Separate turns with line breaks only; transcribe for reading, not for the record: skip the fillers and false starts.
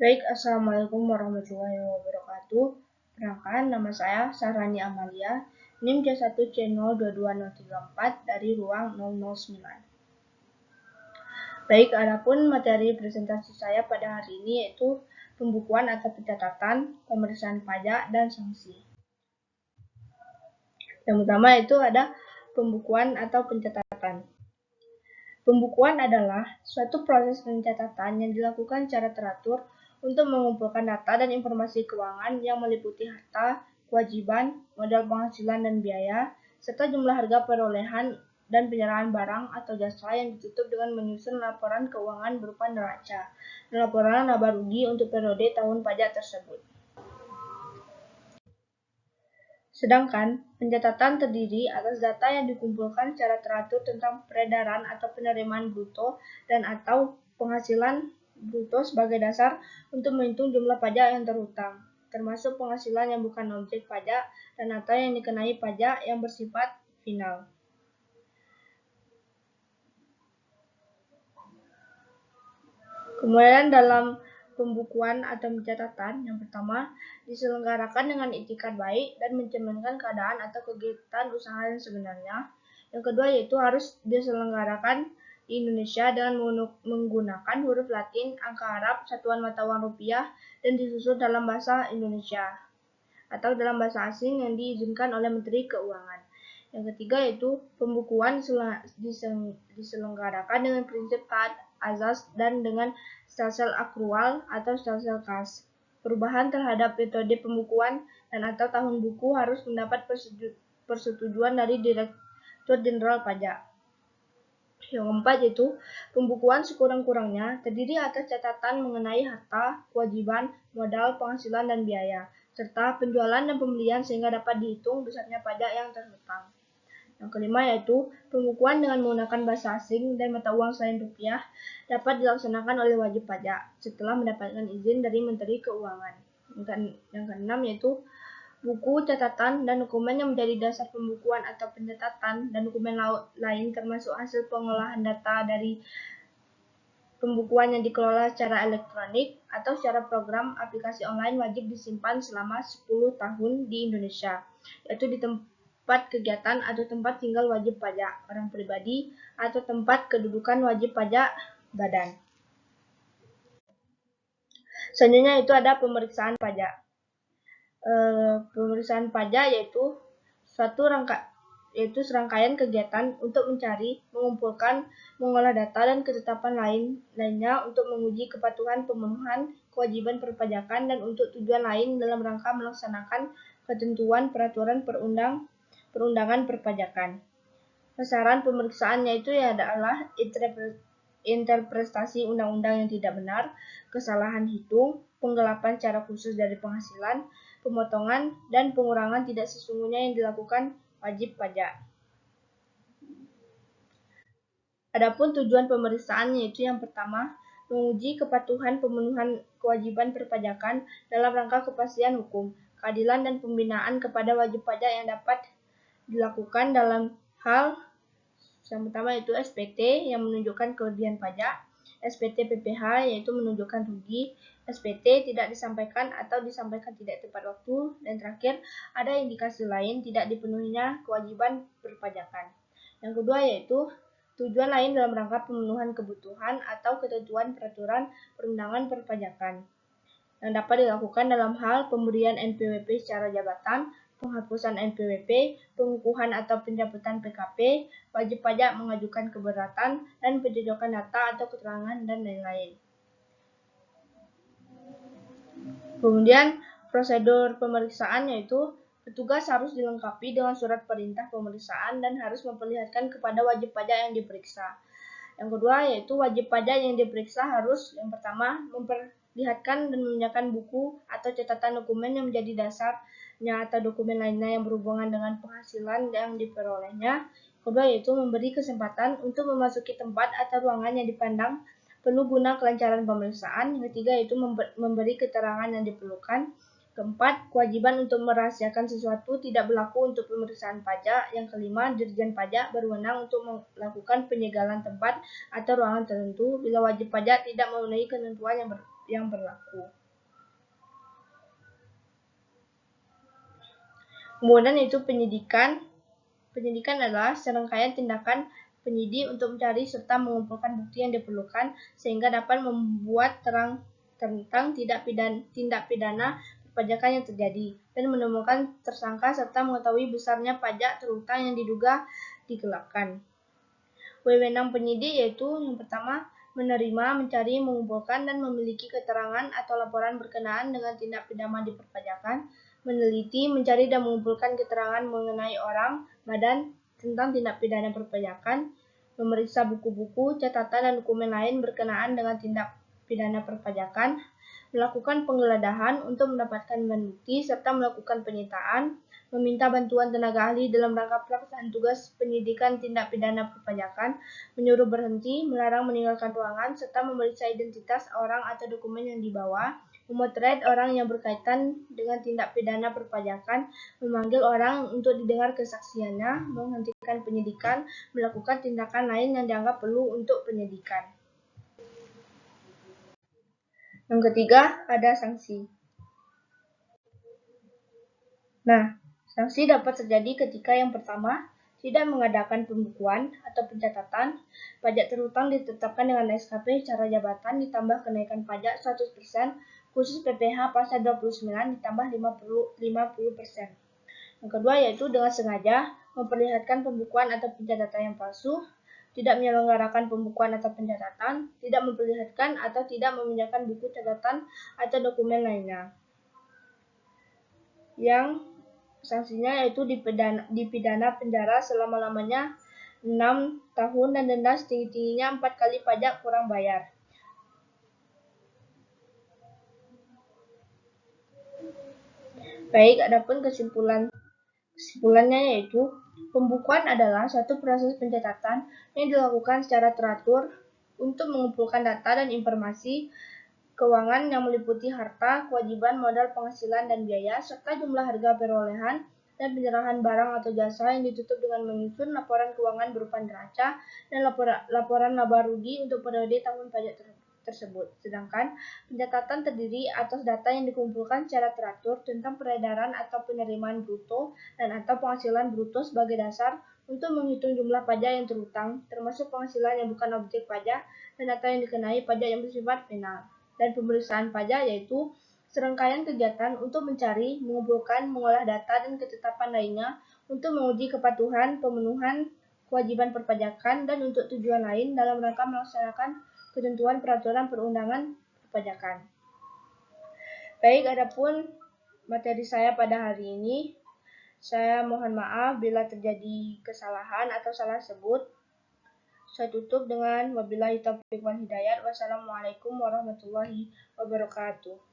Baik, Assalamualaikum warahmatullahi wabarakatuh. Perkenalkan, nama saya Sarani Amalia, NIM J1C022034 dari ruang 009. Baik, adapun materi presentasi saya pada hari ini yaitu pembukuan atau pencatatan, pemeriksaan pajak, dan sanksi. Yang pertama itu ada pembukuan atau pencatatan. Pembukuan adalah suatu proses pencatatan yang dilakukan secara teratur untuk mengumpulkan data dan informasi keuangan yang meliputi harta, kewajiban, modal penghasilan dan biaya, serta jumlah harga perolehan dan penyerahan barang atau jasa yang ditutup dengan menyusun laporan keuangan berupa neraca dan laporan laba rugi untuk periode tahun pajak tersebut. Sedangkan pencatatan terdiri atas data yang dikumpulkan secara teratur tentang peredaran atau penerimaan bruto dan atau penghasilan bruto sebagai dasar untuk menghitung jumlah pajak yang terhutang, termasuk penghasilan yang bukan objek pajak dan atau yang dikenai pajak yang bersifat final. Kemudian dalam pembukuan atau pencatatan, yang pertama diselenggarakan dengan itikat baik dan mencerminkan keadaan atau kegiatan usaha yang sebenarnya. Yang kedua yaitu harus diselenggarakan di Indonesia dengan menggunakan huruf Latin, angka Arab, satuan mata uang rupiah, dan disusun dalam bahasa Indonesia atau dalam bahasa asing yang diizinkan oleh Menteri Keuangan. Yang ketiga yaitu pembukuan diselenggarakan dengan prinsip taat azas dan dengan stelsel akrual atau stelsel kas. Perubahan terhadap metode pembukuan dan atau tahun buku harus mendapat persetujuan dari Direktur Jenderal Pajak. Yang keempat yaitu pembukuan sekurang-kurangnya terdiri atas catatan mengenai harta, kewajiban, modal, penghasilan, dan biaya, serta penjualan dan pembelian sehingga dapat dihitung besarnya pajak yang terhutang. Yang kelima yaitu pembukuan dengan menggunakan bahasa asing dan mata uang selain rupiah dapat dilaksanakan oleh wajib pajak setelah mendapatkan izin dari Menteri Keuangan. Yang keenam yaitu buku, catatan, dan dokumen yang menjadi dasar pembukuan atau pencatatan dan dokumen lain termasuk hasil pengolahan data dari pembukuan yang dikelola secara elektronik atau secara program aplikasi online wajib disimpan selama 10 tahun di Indonesia, yaitu di tempat kegiatan atau tempat tinggal wajib pajak orang pribadi atau tempat kedudukan wajib pajak badan. Selanjutnya itu ada pemeriksaan pajak. Pemeriksaan pajak yaitu serangkaian kegiatan untuk mencari, mengumpulkan, mengolah data dan ketetapan lainnya untuk menguji kepatuhan pemenuhan kewajiban perpajakan dan untuk tujuan lain dalam rangka melaksanakan ketentuan peraturan perundangan perpajakan. Sasaran pemeriksaannya itu adalah interpretasi undang-undang yang tidak benar, kesalahan hitung, penggelapan secara khusus dari penghasilan, pemotongan, dan pengurangan tidak sesungguhnya yang dilakukan wajib pajak. Adapun tujuan pemeriksaan yaitu yang pertama, menguji kepatuhan pemenuhan kewajiban perpajakan dalam rangka kepastian hukum, keadilan dan pembinaan kepada wajib pajak yang dapat dilakukan dalam hal yang pertama yaitu SPT yang menunjukkan kelebihan pajak, SPT PPh yaitu menunjukkan rugi, SPT tidak disampaikan atau disampaikan tidak tepat waktu, dan terakhir ada indikasi lain tidak dipenuhinya kewajiban perpajakan. Yang kedua yaitu tujuan lain dalam rangka pemenuhan kebutuhan atau ketentuan peraturan perundangan perpajakan yang dapat dilakukan dalam hal pemberian NPWP secara jabatan, penghapusan NPWP, pengukuhan atau pencabutan PKP, wajib pajak mengajukan keberatan, dan pencocokan data atau keterangan, dan lain-lain. Kemudian, prosedur pemeriksaan yaitu petugas harus dilengkapi dengan surat perintah pemeriksaan dan harus memperlihatkan kepada wajib pajak yang diperiksa. Yang kedua yaitu wajib pajak yang diperiksa harus yang pertama memperlihatkan dan menyediakan buku atau catatan dokumen yang menjadi dasarnya atau dokumen lainnya yang berhubungan dengan penghasilan yang diperolehnya. Kedua yaitu memberi kesempatan untuk memasuki tempat atau ruangan yang dipandang perlu guna kelancaran pemeriksaan. Yang ketiga yaitu memberi keterangan yang diperlukan. Keempat, kewajiban untuk merahasiakan sesuatu tidak berlaku untuk pemeriksaan pajak. Yang kelima, Dirjen Pajak berwenang untuk melakukan penyegelan tempat atau ruangan tertentu bila wajib pajak tidak memenuhi ketentuan yang berlaku. Kemudian itu penyidikan. Penyidikan adalah serangkaian tindakan penyidik untuk mencari serta mengumpulkan bukti yang diperlukan sehingga dapat membuat terang tentang tindak pidana perpajakan yang terjadi dan menemukan tersangka serta mengetahui besarnya pajak terutang yang diduga digelapkan. Wewenang penyidik yaitu yang pertama, menerima, mencari, mengumpulkan, dan memiliki keterangan atau laporan berkenaan dengan tindak pidana di perpajakan, meneliti, mencari, dan mengumpulkan keterangan mengenai orang, badan, tentang tindak pidana perpajakan, memeriksa buku-buku, catatan, dan dokumen lain berkenaan dengan tindak pidana perpajakan, melakukan penggeledahan untuk mendapatkan bukti, serta melakukan penyitaan, meminta bantuan tenaga ahli dalam rangka pelaksanaan tugas penyidikan tindak pidana perpajakan, menyuruh berhenti, melarang meninggalkan ruangan, serta memeriksa identitas orang atau dokumen yang dibawa, memotret orang yang berkaitan dengan tindak pidana perpajakan, memanggil orang untuk didengar kesaksiannya, menghentikan penyidikan, melakukan tindakan lain yang dianggap perlu untuk penyidikan. Yang ketiga, ada sanksi. Nah, sanksi dapat terjadi ketika yang pertama, tidak mengadakan pembukuan atau pencatatan, pajak terhutang ditetapkan dengan SKP secara jabatan ditambah kenaikan pajak 100%, khusus PPh pasal 29 ditambah 50%. Yang kedua yaitu dengan sengaja memperlihatkan pembukuan atau pencatatan yang palsu, tidak menyelenggarakan pembukuan atau pencatatan, tidak memperlihatkan atau tidak memindahkan buku catatan atau dokumen lainnya. Yang sanksinya yaitu dipidana penjara selama-lamanya 6 tahun dan denda setinggi-tingginya 4 kali pajak kurang bayar. Baik, adapun kesimpulannya yaitu pembukuan adalah suatu proses pencatatan yang dilakukan secara teratur untuk mengumpulkan data dan informasi keuangan yang meliputi harta, kewajiban, modal, penghasilan, dan biaya, serta jumlah harga perolehan dan penyerahan barang atau jasa yang ditutup dengan menyusun laporan keuangan berupa neraca dan laporan laba rugi untuk periode tahun pajak tersebut. Sedangkan pencatatan terdiri atas data yang dikumpulkan secara teratur tentang peredaran atau penerimaan bruto dan atau penghasilan bruto sebagai dasar untuk menghitung jumlah pajak yang terhutang, termasuk penghasilan yang bukan objek pajak dan data yang dikenai pajak yang bersifat penal. Dan pemeriksaan pajak yaitu serangkaian kegiatan untuk mencari, mengumpulkan, mengolah data dan ketetapan lainnya untuk menguji kepatuhan, pemenuhan kewajiban perpajakan dan untuk tujuan lain dalam rangka melaksanakan ketentuan peraturan perundangan perpajakan. Baik, adapun materi saya pada hari ini, saya mohon maaf bila terjadi kesalahan atau salah sebut. Saya tutup dengan wabillahi taufiq wal hidayah. Wassalamualaikum warahmatullahi wabarakatuh.